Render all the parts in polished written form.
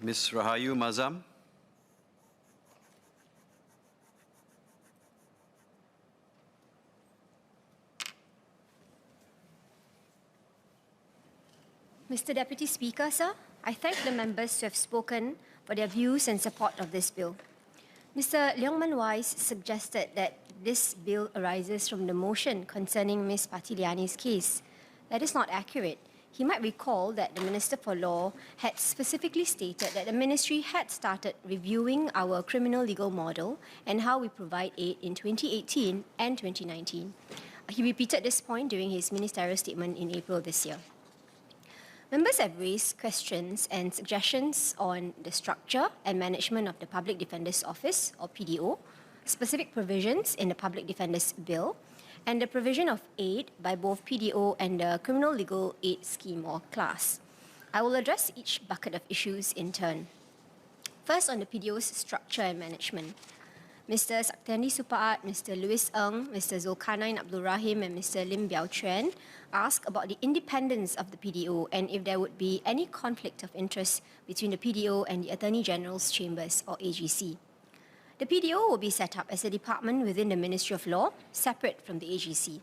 Ms. Rahayu Mahzam. Mr. Deputy Speaker, sir, I thank the members who have spoken for their views and support of this bill. Mr. Leong Man Wise suggested that this bill arises from the motion concerning Ms. Patiliani's case. That is not accurate. He might recall that the Minister for Law had specifically stated that the Ministry had started reviewing our criminal legal model and how we provide aid in 2018 and 2019. He repeated this point during his ministerial statement in April this year. Members have raised questions and suggestions on the structure and management of the Public Defender's Office, or PDO, specific provisions in the Public Defender's Bill, and the provision of aid by both PDO and the Criminal Legal Aid Scheme, or CLAS. I will address each bucket of issues in turn. First, on the PDO's structure and management. Mr. Saktiandi Supaat, Mr. Louis Ng, Mr. Zulkarnain Abdul Rahim, and Mr. Lim Biao Chuan asked about the independence of the PDO and if there would be any conflict of interest between the PDO and the Attorney General's Chambers, or AGC. The PDO will be set up as a department within the Ministry of Law, separate from the AGC.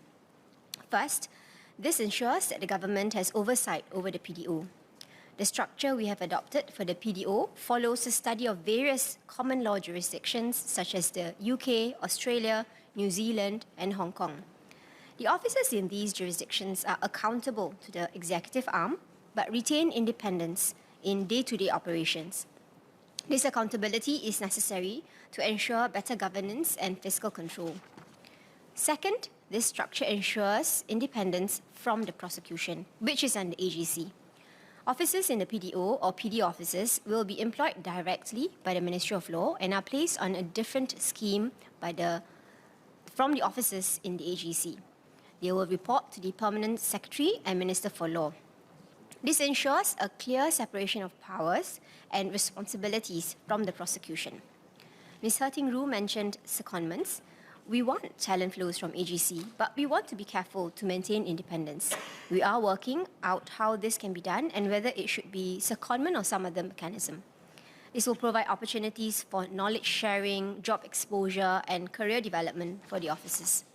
First, this ensures that the government has oversight over the PDO. The structure we have adopted for the PDO follows a study of various common law jurisdictions such as the UK, Australia, New Zealand, and Hong Kong. The officers in these jurisdictions are accountable to the executive arm but retain independence in day-to-day operations. This accountability is necessary to ensure better governance and fiscal control. Second, this structure ensures independence from the prosecution, which is under AGC. Officers in the PDO or PD officers will be employed directly by the Ministry of Law and are placed on a different scheme from the officers in the AGC. They will report to the Permanent Secretary and Minister for Law. This ensures a clear separation of powers and responsibilities from the prosecution. Ms. Herting Roo mentioned secondments. We want talent flows from AGC, but we want to be careful to maintain independence. We are working out how this can be done and whether it should be secondment or some other mechanism. This will provide opportunities for knowledge sharing, job exposure, and career development for the officers.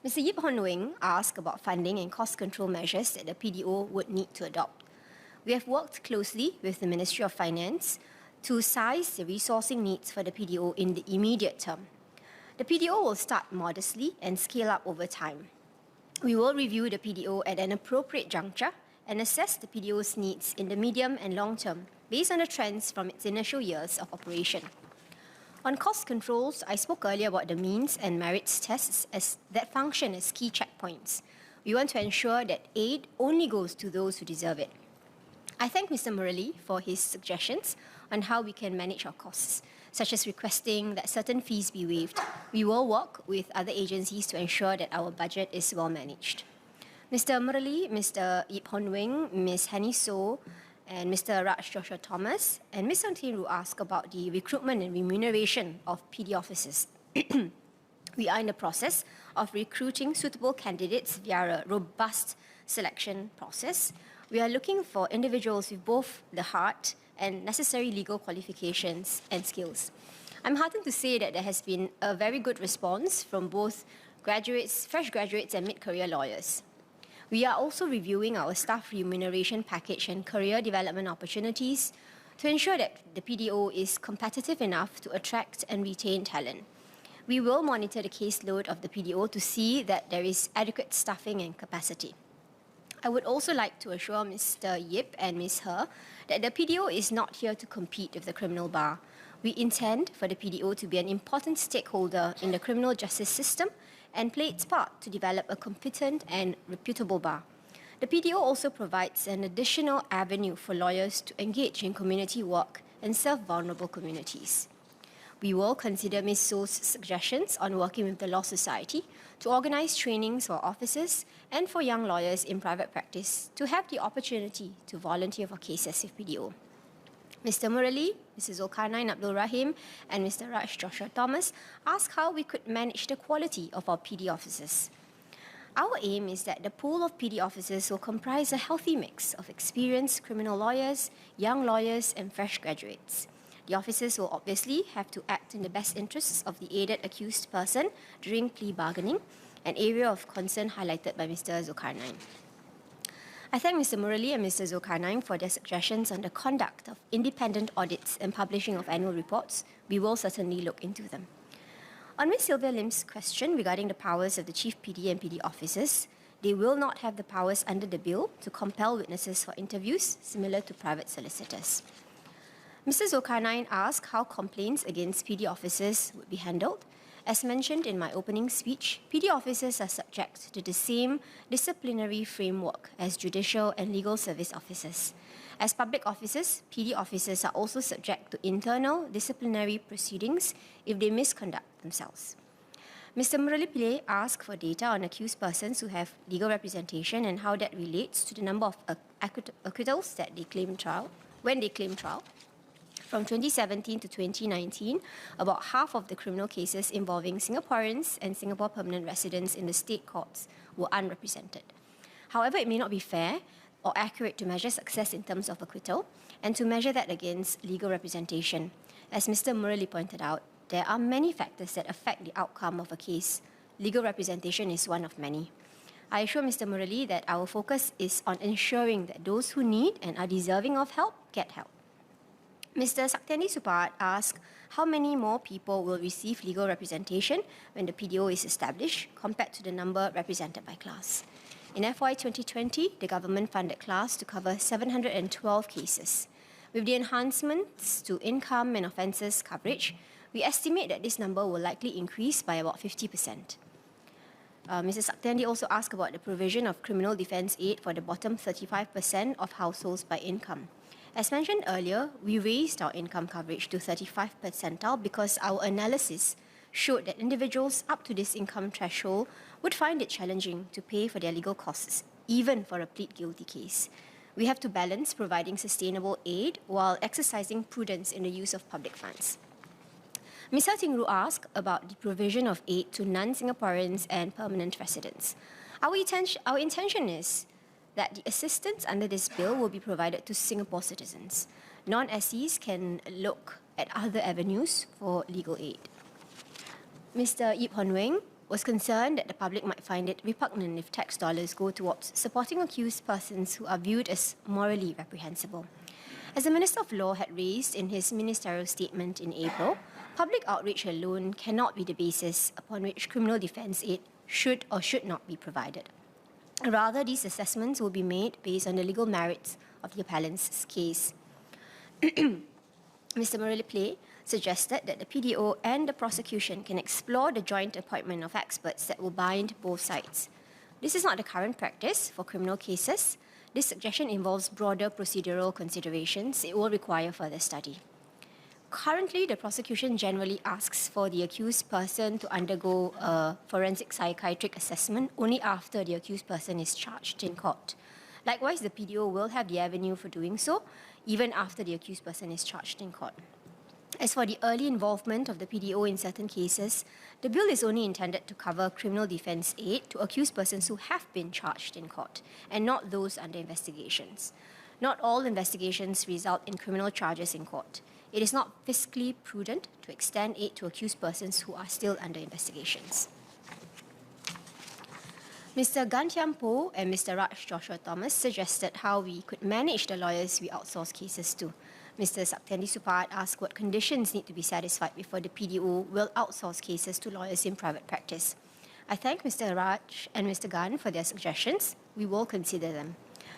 Mr. Yip Hon Wing asked about funding and cost control measures that the PDO would need to adopt. We have worked closely with the Ministry of Finance to size the resourcing needs for the PDO in the immediate term. The PDO will start modestly and scale up over time. We will review the PDO at an appropriate juncture and assess the PDO's needs in the medium and long term based on the trends from its initial years of operation. On cost controls, I spoke earlier about the means and merits tests that function as key checkpoints. We want to ensure that aid only goes to those who deserve it. I thank Mr. Murali for his suggestions on how we can manage our costs, such as requesting that certain fees be waived. We will work with other agencies to ensure that our budget is well managed. Mr. Murali, Mr. Yip Hon Wing, Ms. Henny So, and Mr. Raj Joshua Thomas, and Ms. Herting Roo asked about the recruitment and remuneration of PD officers. We are in the process of recruiting suitable candidates via a robust selection process. We are looking for individuals with both the heart and necessary legal qualifications and skills. I'm heartened to say that there has been a very good response from both graduates, fresh graduates, and mid-career lawyers. We are also reviewing our staff remuneration package and career development opportunities to ensure that the PDO is competitive enough to attract and retain talent. We will monitor the caseload of the PDO to see that there is adequate staffing and capacity. I would also like to assure Mr. Yip and Ms. He that the PDO is not here to compete with the criminal bar. We intend for the PDO to be an important stakeholder in the criminal justice system and play its part to develop a competent and reputable bar. The PDO also provides an additional avenue for lawyers to engage in community work and serve vulnerable communities. We will consider Ms. So's suggestions on working with the Law Society to organise trainings for officers and for young lawyers in private practice to have the opportunity to volunteer for cases with PDO. Mr. Murali, Mr. Zulkarnain Abdul Rahim, and Mr. Raj Joshua Thomas asked how we could manage the quality of our PD officers. Our aim is that the pool of PD officers will comprise a healthy mix of experienced criminal lawyers, young lawyers, and fresh graduates. The officers will obviously have to act in the best interests of the aided accused person during plea bargaining, an area of concern highlighted by Mr. Zulkarnain. I thank Mr. Murali and Mr. Zulkarnain for their suggestions on the conduct of independent audits and publishing of annual reports. We will certainly look into them. On Ms. Sylvia Lim's question regarding the powers of the Chief PD and PD officers, they will not have the powers under the bill to compel witnesses for interviews, similar to private solicitors. Mr. Zulkarnain asked how complaints against PD officers would be handled. As mentioned in my opening speech, PD officers are subject to the same disciplinary framework as judicial and legal service officers. As public officers, PD officers are also subject to internal disciplinary proceedings if they misconduct themselves. Mr. Murali Pillay asked for data on accused persons who have legal representation and how that relates to the number of acquittals that they claim trial, when they claim trial. From 2017 to 2019, about half of the criminal cases involving Singaporeans and Singapore permanent residents in the state courts were unrepresented. However, it may not be fair or accurate to measure success in terms of acquittal and to measure that against legal representation. As Mr. Murali pointed out, there are many factors that affect the outcome of a case. Legal representation is one of many. I assure Mr. Murali that our focus is on ensuring that those who need and are deserving of help get help. Mr. Saktiandi Supaat asked how many more people will receive legal representation when the PDO is established compared to the number represented by CLAS. In FY 2020, the government funded CLAS to cover 712 cases. With the enhancements to income and offences coverage, we estimate that this number will likely increase by about 50%. Mr. Saktiandi also asked about the provision of criminal defence aid for the bottom 35% of households by income. As mentioned earlier, we raised our income coverage to 35th percentile because our analysis showed that individuals up to this income threshold would find it challenging to pay for their legal costs, even for a plead guilty case. We have to balance providing sustainable aid while exercising prudence in the use of public funds. Ms. Tingru asked about the provision of aid to non-Singaporeans and permanent residents. Our intention is that the assistance under this bill will be provided to Singapore citizens. Non-SEs can look at other avenues for legal aid. Mr. Yip Hon Weng was concerned that the public might find it repugnant if tax dollars go towards supporting accused persons who are viewed as morally reprehensible. As the Minister of Law had raised in his ministerial statement in April, public outreach alone cannot be the basis upon which criminal defence aid should or should not be provided. Rather, these assessments will be made based on the legal merits of the appellant's case. Mr. Murali Pillay suggested that the PDO and the prosecution can explore the joint appointment of experts that will bind both sides. This is not the current practice for criminal cases. This suggestion involves broader procedural considerations. It will require further study. Currently, the prosecution generally asks for the accused person to undergo a forensic psychiatric assessment only after the accused person is charged in court. Likewise, the PDO will have the avenue for doing so, even after the accused person is charged in court. As for the early involvement of the PDO in certain cases, the bill is only intended to cover criminal defence aid to accused persons who have been charged in court, and not those under investigations. Not all investigations result in criminal charges in court. It is not fiscally prudent to extend aid to accused persons who are still under investigations. Mr. Gan Thiam Poh and Mr. Raj Joshua Thomas suggested how we could manage the lawyers we outsource cases to. Mr. Saktiandi Supaat asked what conditions need to be satisfied before the PDO will outsource cases to lawyers in private practice. I thank Mr. Raj and Mr. Gan for their suggestions. We will consider them.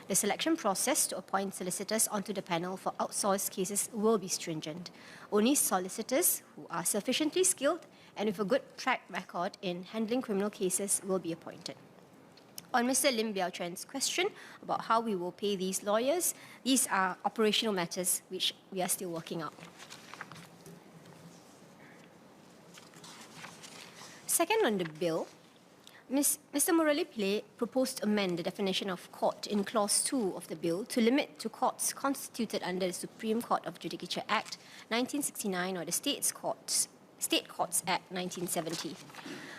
The selection process to appoint solicitors onto the panel for outsourced cases will be stringent. Only solicitors who are sufficiently skilled and with a good track record in handling criminal cases will be appointed. On Mr. Lim Biao Chuan's question about how we will pay these lawyers, these are operational matters which we are still working out. Second on the bill, Mr. Murali Pillay proposed to amend the definition of court in Clause 2 of the bill to limit to courts constituted under the Supreme Court of Judicature Act 1969 or the State Courts Act 1970.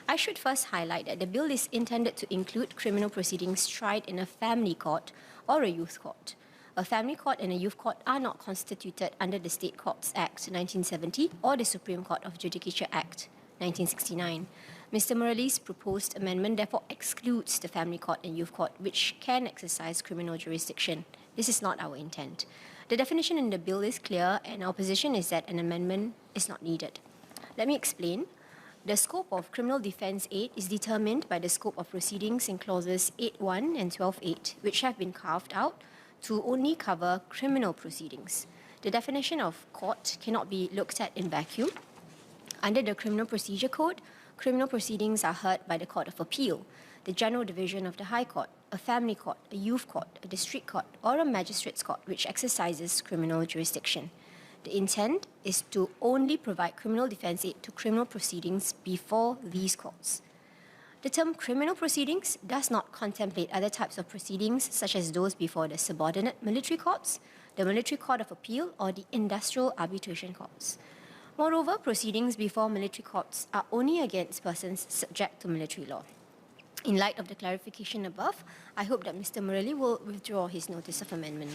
I should first highlight that the bill is intended to include criminal proceedings tried in a family court or a youth court. A family court and a youth court are not constituted under the State Courts Act 1970 or the Supreme Court of Judicature Act 1969. Mr. Murali's proposed amendment therefore excludes the family court and youth court, which can exercise criminal jurisdiction. This is not our intent. The definition in the bill is clear, and our position is that an amendment is not needed. Let me explain. The scope of criminal defence aid is determined by the scope of proceedings in clauses 8.1 and 12.8, which have been carved out to only cover criminal proceedings. The definition of court cannot be looked at in vacuum. Under the Criminal Procedure Code, criminal proceedings are heard by the Court of Appeal, the General Division of the High Court, a family court, a youth court, a district court, or a magistrate's court which exercises criminal jurisdiction. The intent is to only provide criminal defence aid to criminal proceedings before these courts. The term criminal proceedings does not contemplate other types of proceedings such as those before the subordinate military courts, the Military Court of Appeal, or the Industrial Arbitration Courts. Moreover, proceedings before military courts are only against persons subject to military law. In light of the clarification above, I hope that Mr. Murali will withdraw his notice of amendment.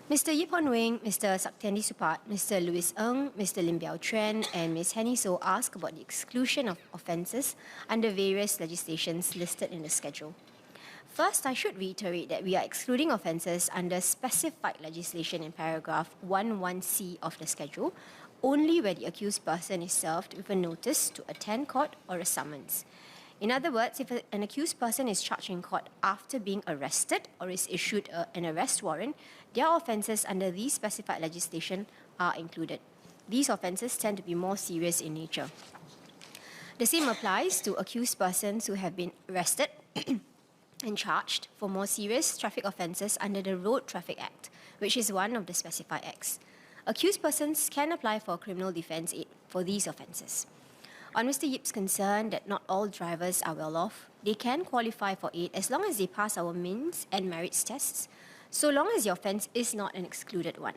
Mr. Yip Hon Wing, Mr. Saktiandi Supat, Mr. Louis Ng, Mr. Lim Biao Chuan, and Ms. Henny So ask about the exclusion of offences under various legislations listed in the schedule. First, I should reiterate that we are excluding offences under specified legislation in paragraph 11C of the schedule, only where the accused person is served with a notice to attend court or a summons. In other words, if an accused person is charged in court after being arrested or is issued an arrest warrant, their offences under these specified legislation are included. These offences tend to be more serious in nature. The same applies to accused persons who have been arrested and charged for more serious traffic offences under the Road Traffic Act, which is one of the specified acts. Accused persons can apply for criminal defence aid for these offences. On Mr. Yip's concern that not all drivers are well off, they can qualify for aid as long as they pass our means and merits tests, so long as the offence is not an excluded one.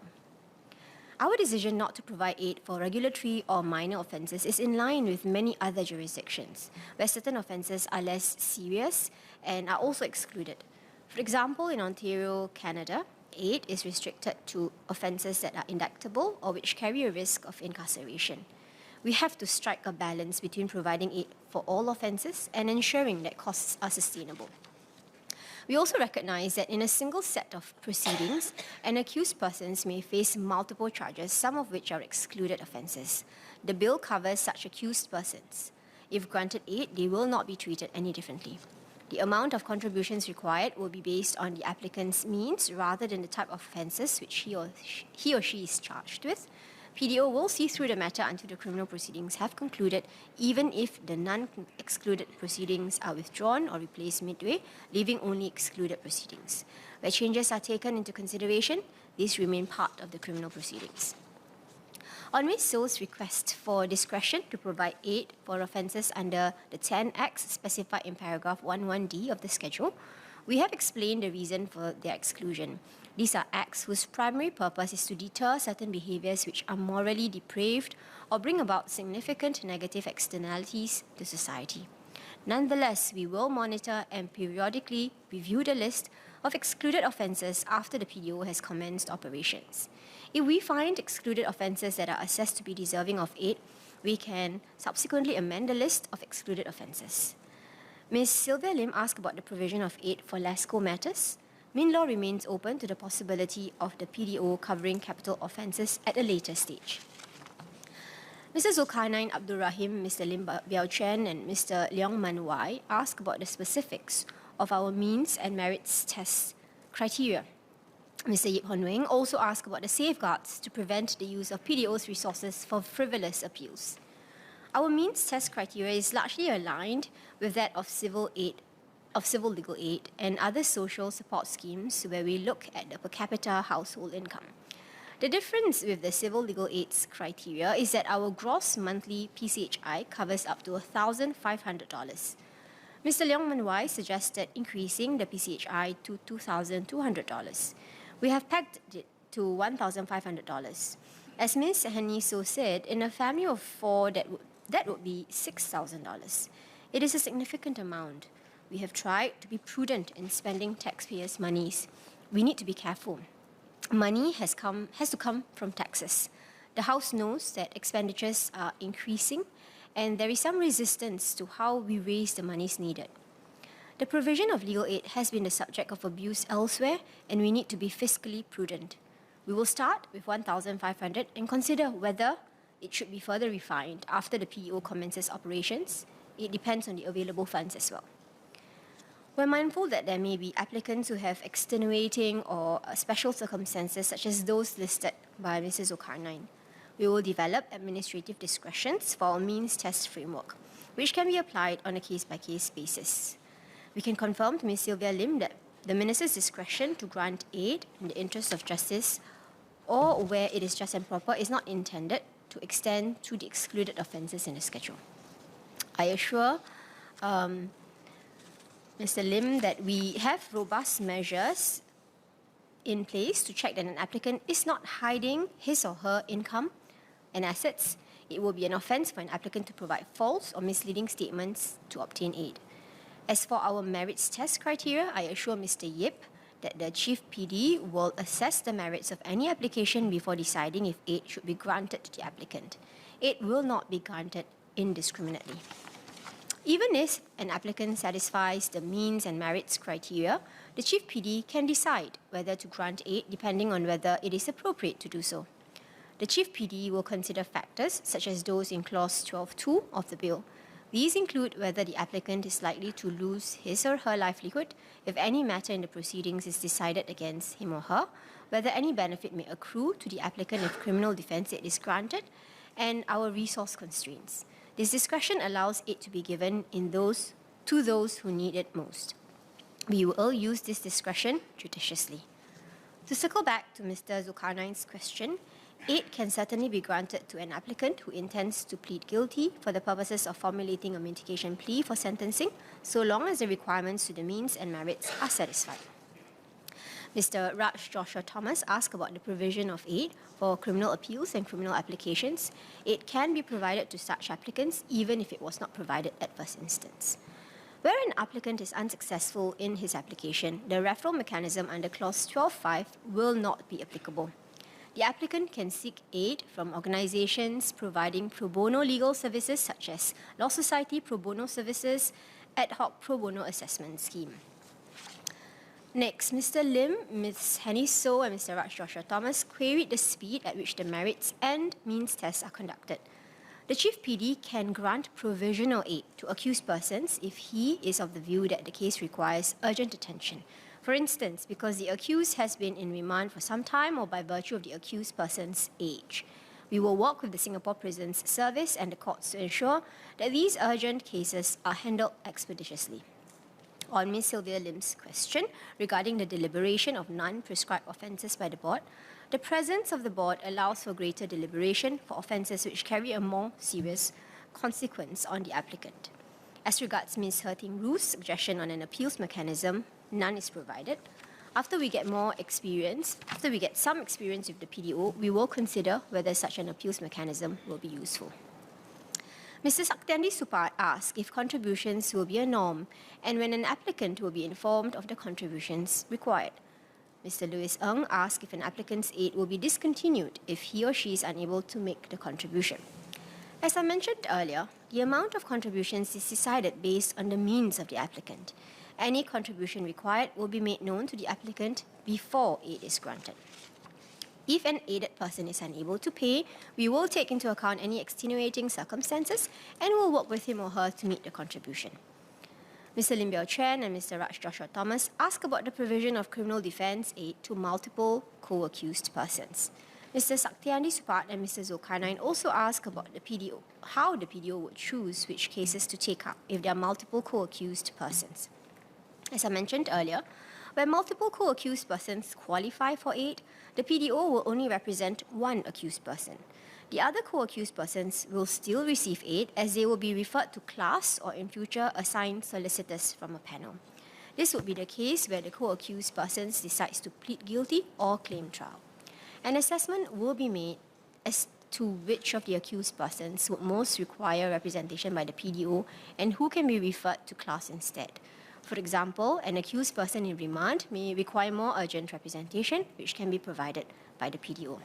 Our decision not to provide aid for regulatory or minor offences is in line with many other jurisdictions, where certain offences are less serious and are also excluded. For example, in Ontario, Canada, aid is restricted to offences that are indictable or which carry a risk of incarceration. We have to strike a balance between providing aid for all offences and ensuring that costs are sustainable. We also recognise that in a single set of proceedings, an accused person may face multiple charges, some of which are excluded offences. The bill covers such accused persons. If granted aid, they will not be treated any differently. The amount of contributions required will be based on the applicant's means rather than the type of offences which he or she is charged with. PDO will see through the matter until the criminal proceedings have concluded, even if the non-excluded proceedings are withdrawn or replaced midway, leaving only excluded proceedings. Where changes are taken into consideration, these remain part of the criminal proceedings. On Ms. So's request for discretion to provide aid for offences under the 10 acts specified in paragraph 11D of the schedule, we have explained the reason for their exclusion. These are acts whose primary purpose is to deter certain behaviours which are morally depraved or bring about significant negative externalities to society. Nonetheless, we will monitor and periodically review the list of excluded offences after the PDO has commenced operations. If we find excluded offences that are assessed to be deserving of aid, we can subsequently amend the list of excluded offences. Ms. Sylvia Lim asked about the provision of aid for LASCO matters. MinLaw remains open to the possibility of the PDO covering capital offences at a later stage. Mr. Zulkarnain Abdul Rahim, Mr. Lim Biao Chuan, and Mr. Leong Man Wai asked about the specifics of our means and merits test criteria. Mr. Yip Hon Wing also asked about the safeguards to prevent the use of PDO's resources for frivolous appeals. Our means test criteria is largely aligned with that of civil legal aid and other social support schemes where we look at the per capita household income. The difference with the civil legal aid's criteria is that our gross monthly PCHI covers up to $1,500. Mr. Leong Man Wai suggested increasing the PCHI to $2,200. We have pegged it to $1,500. As Ms. Henny So said, in a family of four that That would be $6,000. It is a significant amount. We have tried to be prudent in spending taxpayers' monies. We need to be careful. Money has to come from taxes. The House knows that expenditures are increasing, and there is some resistance to how we raise the monies needed. The provision of legal aid has been the subject of abuse elsewhere, and we need to be fiscally prudent. We will start with $1,500 and consider whether it should be further refined after the PDO commences operations. It depends on the available funds as well. We're mindful that there may be applicants who have extenuating or special circumstances such as those listed by Mrs. Zulkarnain. We will develop administrative discretions for our means test framework, which can be applied on a case-by-case basis. We can confirm to Ms. Sylvia Lim that the Minister's discretion to grant aid in the interest of justice or where it is just and proper is not intended to extend to the excluded offences in the schedule. I assure Mr. Lim that we have robust measures in place to check that an applicant is not hiding his or her income and assets. It will be an offence for an applicant to provide false or misleading statements to obtain aid. As for our merits test criteria, I assure Mr. Yip that the Chief PD will assess the merits of any application before deciding if aid should be granted to the applicant. Aid will not be granted indiscriminately. Even if an applicant satisfies the means and merits criteria, the Chief PD can decide whether to grant aid depending on whether it is appropriate to do so. The Chief PD will consider factors such as those in Clause 12.2 of the Bill. These include whether the applicant is likely to lose his or her livelihood if any matter in the proceedings is decided against him or her, whether any benefit may accrue to the applicant if criminal defence aid is granted, and our resource constraints. This discretion allows aid to be given to those who need it most. We will use this discretion judiciously. To circle back to Mr. Zulkarnain's question, aid can certainly be granted to an applicant who intends to plead guilty for the purposes of formulating a mitigation plea for sentencing, so long as the requirements to the means and merits are satisfied. Mr. Raj Joshua Thomas asked about the provision of aid for criminal appeals and criminal applications. Aid can be provided to such applicants even if it was not provided at first instance. Where an applicant is unsuccessful in his application, the referral mechanism under Clause 12.5 will not be applicable. The applicant can seek aid from organisations providing pro bono legal services such as Law Society Pro Bono Services, Ad Hoc Pro Bono Assessment Scheme. Next, Mr. Lim, Ms. Henny So, and Mr. Raj Joshua Thomas queried the speed at which the merits and means tests are conducted. The Chief PD can grant provisional aid to accused persons if he is of the view that the case requires urgent attention. For instance, because the accused has been in remand for some time or by virtue of the accused person's age. We will work with the Singapore Prisons Service and the courts to ensure that these urgent cases are handled expeditiously. On Ms. Sylvia Lim's question regarding the deliberation of non-prescribed offences by the board, the presence of the board allows for greater deliberation for offences which carry a more serious consequence on the applicant. As regards Ms. Herting Ru's suggestion on an appeals mechanism, none is provided. After we get some experience with the PDO, we will consider whether such an appeals mechanism will be useful. Mr. Saktiandi Supat asked if contributions will be a norm and when an applicant will be informed of the contributions required. Mr. Louis Ng asked if an applicant's aid will be discontinued if he or she is unable to make the contribution. As I mentioned earlier, the amount of contributions is decided based on the means of the applicant. Any contribution required will be made known to the applicant before aid is granted. If an aided person is unable to pay, we will take into account any extenuating circumstances and will work with him or her to meet the contribution. Mr. Lim Biao Chen and Mr. Raj Joshua Thomas asked about the provision of criminal defence aid to multiple co-accused persons. Mr. Saktiandi Supat and Mr. Zulkarnain also asked about the PDO, how the PDO would choose which cases to take up if there are multiple co-accused persons. As I mentioned earlier, where multiple co-accused persons qualify for aid, the PDO will only represent one accused person. The other co-accused persons will still receive aid as they will be referred to class or in future assigned solicitors from a panel. This would be the case where the co-accused persons decides to plead guilty or claim trial. An assessment will be made to which of the accused persons would most require representation by the PDO and who can be referred to class instead. For example, an accused person in remand may require more urgent representation, which can be provided by the PDO.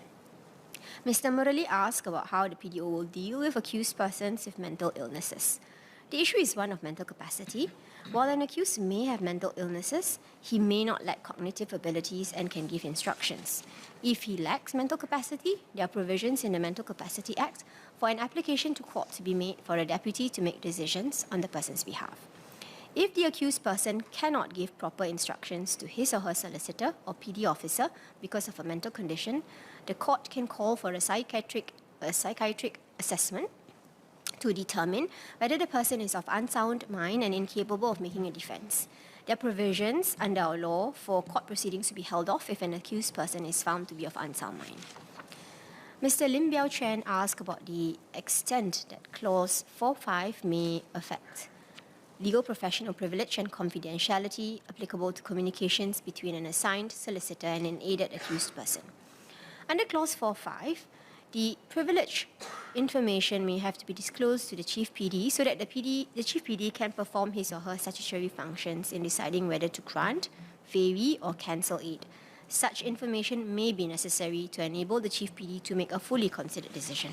Mr. Murali asked about how the PDO will deal with accused persons with mental illnesses. The issue is one of mental capacity. While an accused may have mental illnesses, he may not lack cognitive abilities and can give instructions. If he lacks mental capacity, there are provisions in the Mental Capacity Act for an application to court to be made for a deputy to make decisions on the person's behalf. If the accused person cannot give proper instructions to his or her solicitor or PD officer because of a mental condition, the court can call for a psychiatric assessment to determine whether the person is of unsound mind and incapable of making a defense. There are provisions under our law for court proceedings to be held off if an accused person is found to be of unsound mind. Mr. Lim Biao Chen asked about the extent that Clause 4.5 may affect legal professional privilege and confidentiality applicable to communications between an assigned solicitor and an aided accused person. Under Clause 4.5, the privileged information may have to be disclosed to the Chief PD so that the Chief PD can perform his or her statutory functions in deciding whether to grant, vary, or cancel aid. Such information may be necessary to enable the Chief PD to make a fully considered decision.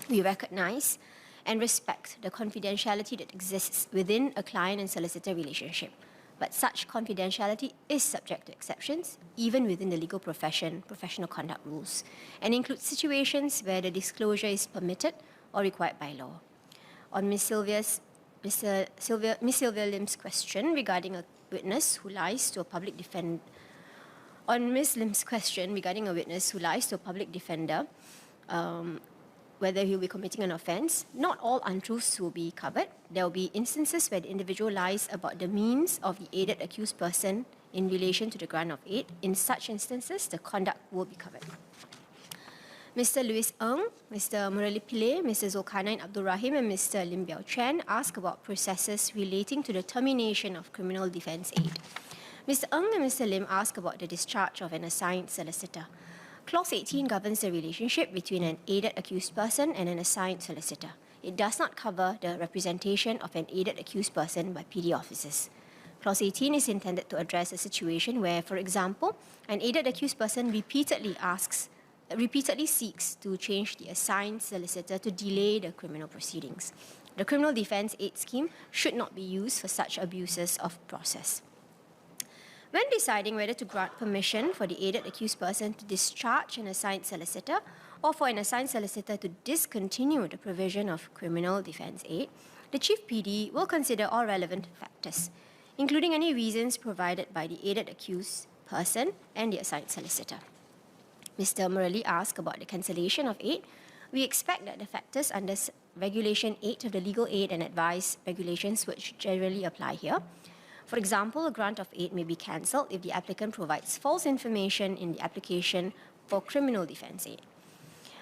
We recognize and respect the confidentiality that exists within a client and solicitor relationship, but such confidentiality is subject to exceptions, even within the legal professional conduct rules, and includes situations where the disclosure is permitted or required by law. On Ms. Sylvia Lim's question regarding a witness who lies to a public defender, whether he'll be committing an offence, not all untruths will be covered. There will be instances where the individual lies about the means of the aided accused person in relation to the grant of aid. In such instances, the conduct will be covered. Mr. Louis Ng, Mr. Murali Pillay, Mr. Zulkarnain Abdul Rahim, and Mr. Lim Biao Chen asked about processes relating to the termination of criminal defence aid. Mr. Ng and Mr. Lim asked about the discharge of an assigned solicitor. Clause 18 governs the relationship between an aided accused person and an assigned solicitor. It does not cover the representation of an aided accused person by PD officers. Clause 18 is intended to address a situation where, for example, an aided accused person repeatedly seeks to change the assigned solicitor to delay the criminal proceedings. The Criminal Defence Aid Scheme should not be used for such abuses of process. When deciding whether to grant permission for the aided accused person to discharge an assigned solicitor or for an assigned solicitor to discontinue the provision of criminal defence aid, the Chief PD will consider all relevant factors, including any reasons provided by the aided accused person and the assigned solicitor. Mr. Murali asked about the cancellation of aid. We expect that the factors under Regulation 8 of the Legal Aid and Advice Regulations which generally apply here. For example, a grant of aid may be cancelled if the applicant provides false information in the application for criminal defence aid.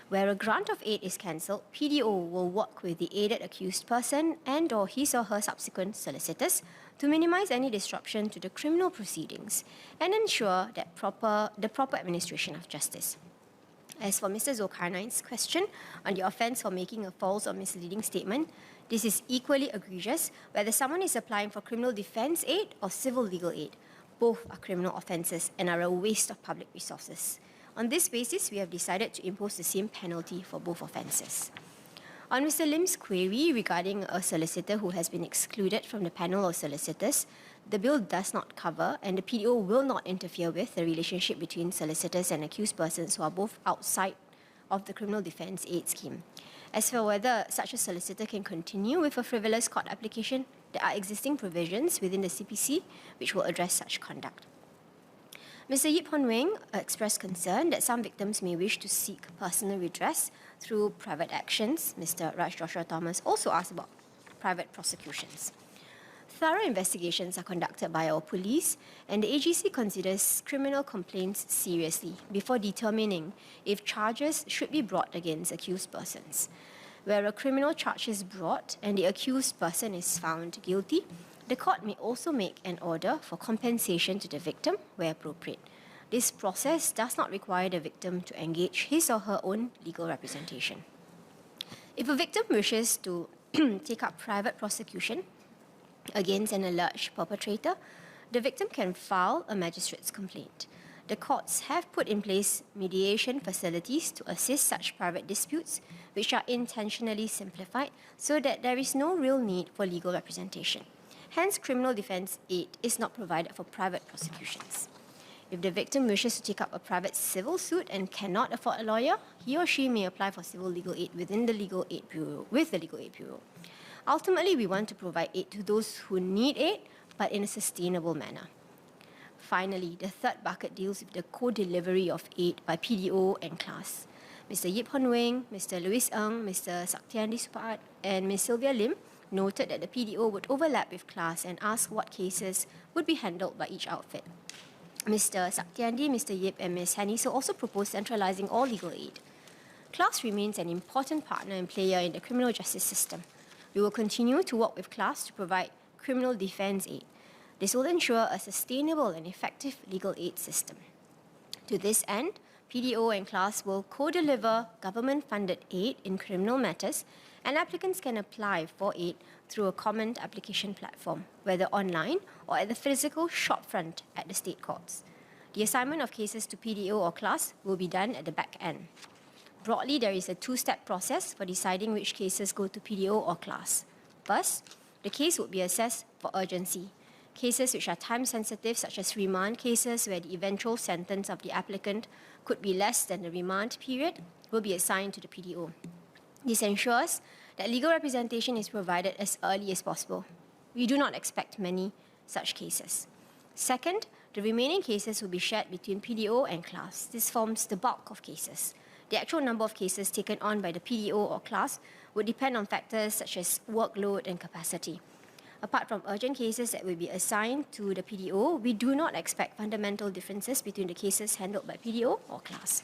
Where a grant of aid is cancelled, PDO will work with the aided accused person and/or his or her subsequent solicitors to minimise any disruption to the criminal proceedings and ensure that the proper administration of justice. As for Mr. Zulkarnain's question on the offence for making a false or misleading statement, this is equally egregious whether someone is applying for criminal defence aid or civil legal aid. Both are criminal offences and are a waste of public resources. On this basis, we have decided to impose the same penalty for both offences. On Mr. Lim's query regarding a solicitor who has been excluded from the panel of solicitors, the bill does not cover and the PDO will not interfere with the relationship between solicitors and accused persons who are both outside of the Criminal Defence Aid Scheme. As for whether such a solicitor can continue with a frivolous court application, there are existing provisions within the CPC which will address such conduct. Mr. Yip Hon Weng expressed concern that some victims may wish to seek personal redress through private actions. Mr. Raj Joshua Thomas also asked about private prosecutions. Thorough investigations are conducted by our police, and the AGC considers criminal complaints seriously before determining if charges should be brought against accused persons. Where a criminal charge is brought and the accused person is found guilty, the court may also make an order for compensation to the victim where appropriate. This process does not require the victim to engage his or her own legal representation. If a victim wishes to take up private prosecution against an alleged perpetrator, the victim can file a magistrate's complaint. The courts have put in place mediation facilities to assist such private disputes, which are intentionally simplified so that there is no real need for legal representation. Hence, criminal defence aid is not provided for private prosecutions. If the victim wishes to take up a private civil suit and cannot afford a lawyer, he or she may apply for civil legal aid within the Legal Aid Bureau, with the Legal Aid Bureau. Ultimately, we want to provide aid to those who need aid, but in a sustainable manner. Finally, the third bucket deals with the co-delivery of aid by PDO and class. Mr. Yip Hon Wing, Mr. Louis Ng, Mr. Saktiandi Supaat, and Ms. Sylvia Lim noted that the PDO would overlap with class and ask what cases would be handled by each outfit. Mr. Saktiandi, Mr. Yip, and Ms. Haniso also proposed centralising all legal aid. Class remains an important partner and player in the criminal justice system. We will continue to work with class to provide criminal defence aid. This will ensure a sustainable and effective legal aid system. To this end, PDO and class will co-deliver government-funded aid in criminal matters, and applicants can apply for aid through a common application platform, whether online or at the physical shopfront at the state courts. The assignment of cases to PDO or class will be done at the back end. Broadly, there is a two-step process for deciding which cases go to PDO or class. First, the case would be assessed for urgency. Cases which are time-sensitive, such as remand cases where the eventual sentence of the applicant could be less than the remand period, will be assigned to the PDO. This ensures that legal representation is provided as early as possible. We do not expect many such cases. Second, the remaining cases will be shared between PDO and class. This forms the bulk of cases. The actual number of cases taken on by the PDO or class would depend on factors such as workload and capacity. Apart from urgent cases that will be assigned to the PDO, we do not expect fundamental differences between the cases handled by PDO or class.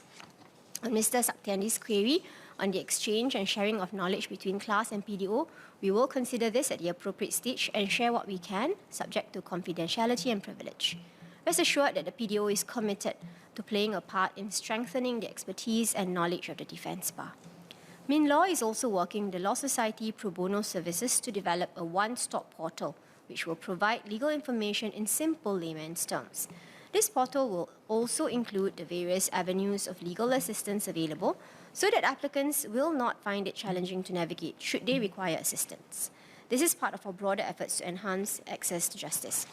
On Mr. Saktiandi's query on the exchange and sharing of knowledge between class and PDO, we will consider this at the appropriate stage and share what we can, subject to confidentiality and privilege. Rest assured that the PDO is committed to playing a part in strengthening the expertise and knowledge of the defence bar. MinLaw is also working with the Law Society Pro Bono Services to develop a one-stop portal which will provide legal information in simple layman's terms. This portal will also include the various avenues of legal assistance available so that applicants will not find it challenging to navigate should they require assistance. This is part of our broader efforts to enhance access to justice.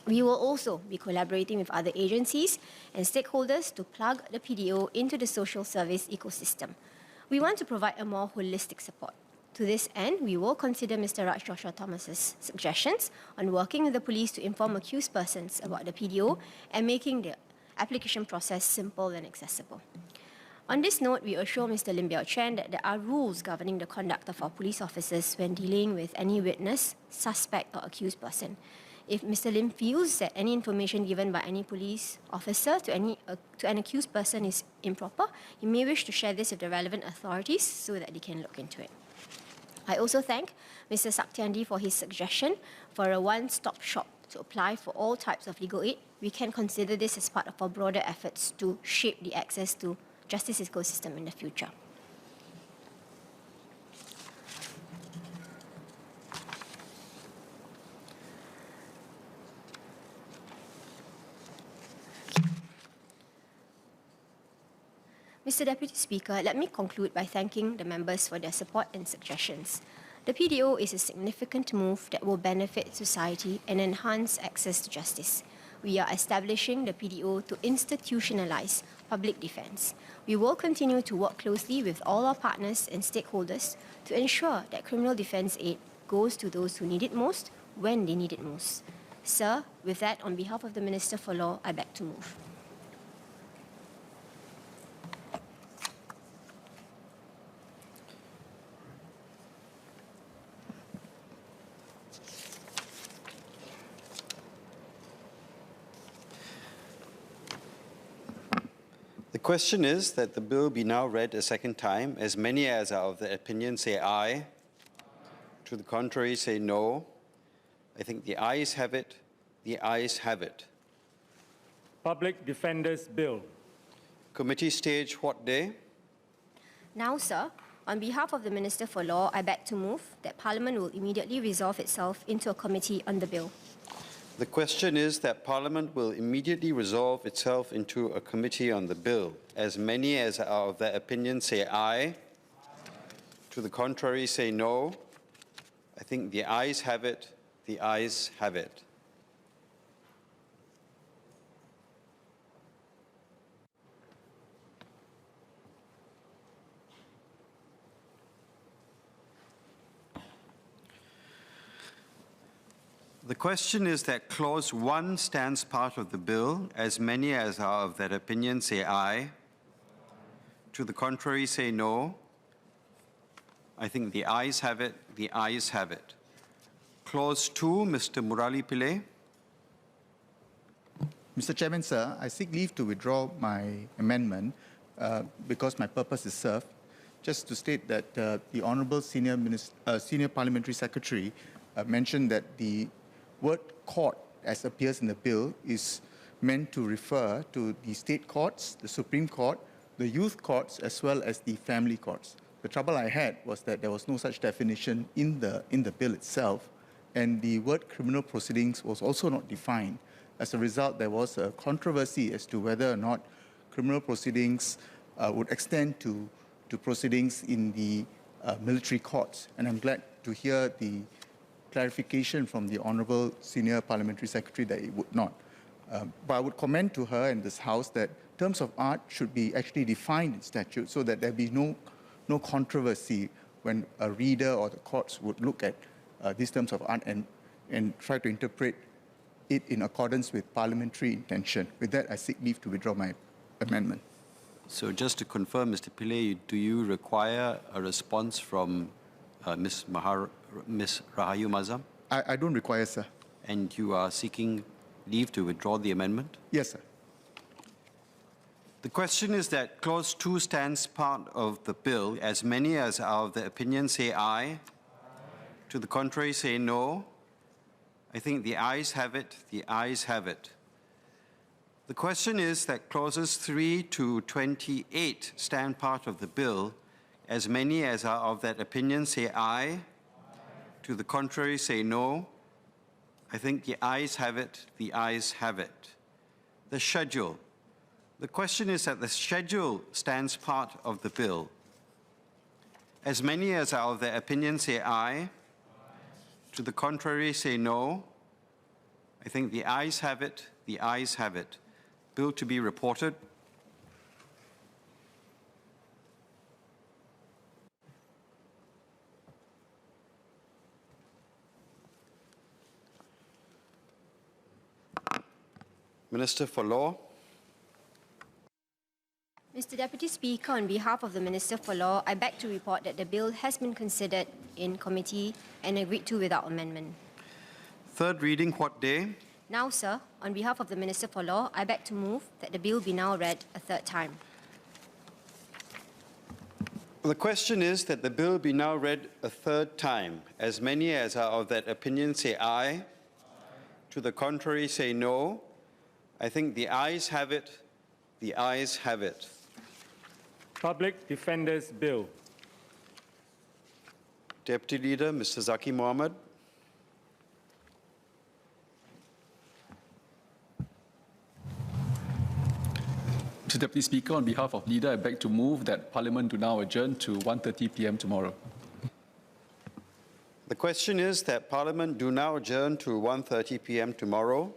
We will also be collaborating with other agencies and stakeholders to plug the PDO into the social service ecosystem. We want to provide a more holistic support. To this end, we will consider Mr. Raj Joshua Thomas's suggestions on working with the police to inform accused persons about the PDO and making the application process simple and accessible. On this note, we assure Mr. Lim Biao Chen that there are rules governing the conduct of our police officers when dealing with any witness, suspect or accused person. If Mr. Lim feels that any information given by any police officer to an accused person is improper, he may wish to share this with the relevant authorities so that they can look into it. I also thank Mr. Saktiandi for his suggestion for a one-stop shop to apply for all types of legal aid. We can consider this as part of our broader efforts to shape the access to justice ecosystem in the future. Mr. Deputy Speaker, let me conclude by thanking the members for their support and suggestions. The PDO is a significant move that will benefit society and enhance access to justice. We are establishing the PDO to institutionalize public defence. We will continue to work closely with all our partners and stakeholders to ensure that criminal defence aid goes to those who need it most when they need it most. Sir, with that, on behalf of the Minister for Law, I beg to move. The question is that the bill be now read a second time. As many as are of the opinion say aye. To the contrary say no. I think the ayes have it. The ayes have it. Public Defenders Bill. Committee stage what day? Now, sir, on behalf of the Minister for Law, I beg to move that Parliament will immediately resolve itself into a committee on the bill. The question is that Parliament will immediately resolve itself into a committee on the bill. As many as are of that opinion say aye. To the contrary, say no. I think the ayes have it. The ayes have it. The question is that Clause 1 stands part of the bill. As many as are of that opinion say aye. To the contrary, say no. I think the ayes have it. The ayes have it. Clause 2, Mr. Murali Pillai. Mr. Chairman, sir, I seek leave to withdraw my amendment because my purpose is served. Just to state that the Honourable Senior Parliamentary Secretary mentioned that the word court, as appears in the bill, is meant to refer to the state courts, the Supreme Court, the youth courts, as well as the family courts. The trouble I had was that there was no such definition in the bill itself, and the word criminal proceedings was also not defined. As a result, there was a controversy as to whether or not criminal proceedings would extend to proceedings in the military courts. And I'm glad to hear the clarification from the Honourable Senior Parliamentary Secretary that it would not. But I would commend to her and this House that terms of art should be actually defined in statute so that there be no controversy when a reader or the courts would look at these terms of art and try to interpret it in accordance with parliamentary intention. With that, I seek leave to withdraw my amendment. So just to confirm, Mr. Pillai, do you require a response from Ms. Rahayu Mahzam? I don't require, sir. And you are seeking leave to withdraw the amendment? Yes, sir. The question is that Clause 2 stands part of the bill. As many as are of the opinion say aye. To the contrary, say no. I think the ayes have it. The ayes have it. The question is that Clauses 3 to 28 stand part of the bill. As many as are of that opinion say aye. To the contrary, say no. I think the ayes have it. The ayes have it. The schedule. The question is that the schedule stands part of the bill. As many as are of their opinion say aye. To the contrary, say no. I think the ayes have it. The ayes have it. Bill to be reported. Minister for Law. Mr. Deputy Speaker, on behalf of the Minister for Law, I beg to report that the bill has been considered in committee and agreed to without amendment. Third reading, what day? Now, sir, on behalf of the Minister for Law, I beg to move that the bill be now read a third time. The question is that the bill be now read a third time. As many as are of that opinion say aye. To the contrary, say no. I think the ayes have it. The ayes have it. Public Defenders Bill. Deputy Leader, Mr. Zaki Mohammed. Mr. Deputy Speaker, on behalf of Leader, I beg to move that Parliament do now adjourn to 1:30 p.m. tomorrow. The question is that Parliament do now adjourn to 1:30 p.m. tomorrow.